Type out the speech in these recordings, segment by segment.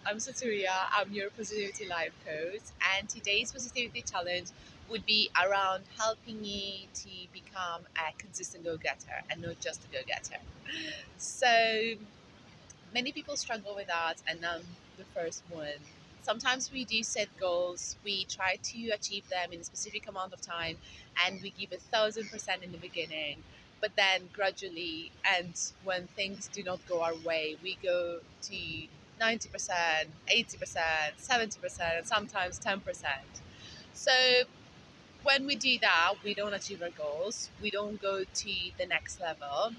I'm Sotiria. I'm your positivity life coach, and today's positivity challenge would be around helping you to become a consistent go-getter and not just a go-getter. So many people struggle with that, and I'm the first one. Sometimes we do set goals, we try to achieve them in a specific amount of time, and we give 1,000% in the beginning. But then gradually, and when things do not go our way, we go to 90%, 80%, 70%, and sometimes 10%. So when we do that, we don't achieve our goals, we don't go to the next level,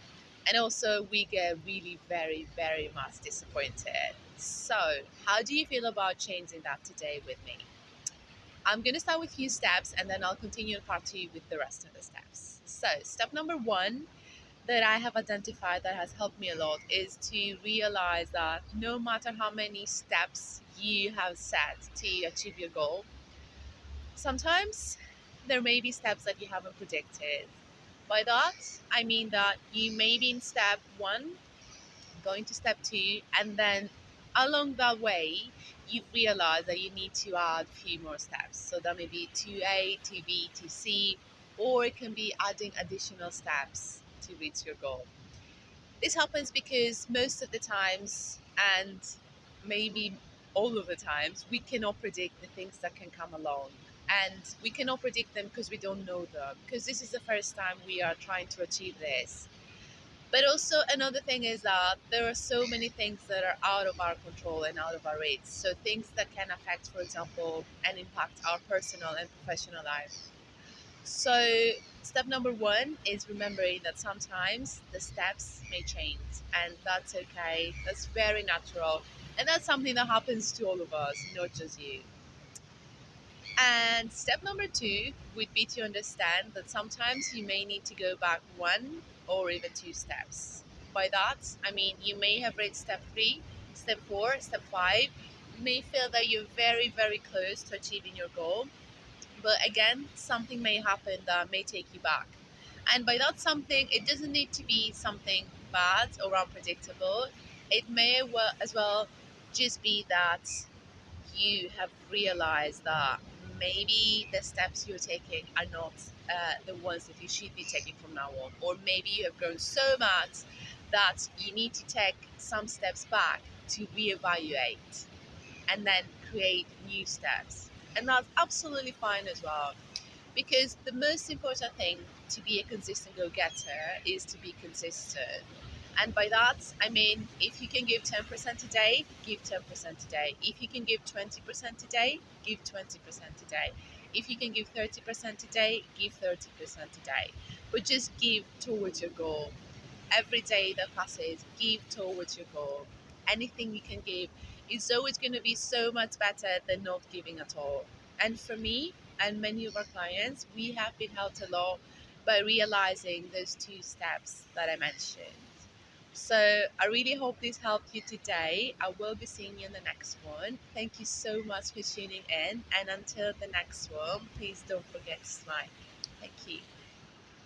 and also we get really very, very much disappointed. So, how do you feel about changing that today with me? I'm going to start with a few steps and then I'll continue in part two with the rest of the steps. So, step number one that I have identified that has helped me a lot is to realize that no matter how many steps you have set to achieve your goal, sometimes there may be steps that you haven't predicted. By that, I mean that you may be in step one, going to step two, and then along that way, you've realized that you need to add a few more steps. So that may be 2A, 2B, 2C, or it can be adding additional steps to reach your goal. This happens because most of the times, and maybe all of the times, we cannot predict the things that can come along. And we cannot predict them because we don't know them, because this is the first time we are trying to achieve this. But also, another thing is that there are so many things that are out of our control and out of our reach. So, things that can affect, for example, and impact our personal and professional life. So, step number one is remembering that sometimes the steps may change, and that's okay. That's very natural. And that's something that happens to all of us, not just you. And step number two would be to understand that sometimes you may need to go back one or even two steps. By that, I mean you may have reached step three, step four, step five. You may feel that you're very, very close to achieving your goal, but again, something may happen that may take you back. And by that something, it doesn't need to be something bad or unpredictable. It may as well just be that you have realized that maybe the steps you're taking are not the ones that you should be taking from now on, or maybe you have grown so much that you need to take some steps back to reevaluate and then create new steps. And that's absolutely fine as well, because the most important thing to be a consistent go getter is to be consistent. And by that, I mean, if you can give 10% a day, give 10% a day. If you can give 20% a day, give 20% a day. If you can give 30% a day, give 30% a day. But just give towards your goal. Every day that passes, give towards your goal. Anything you can give is always going to be so much better than not giving at all. And for me and many of our clients, we have been helped a lot by realizing those two steps that I mentioned. So I really hope this helped you today. I will be seeing you in the next one. Thank you so much for tuning in. And until the next one, please don't forget to smile. Thank you.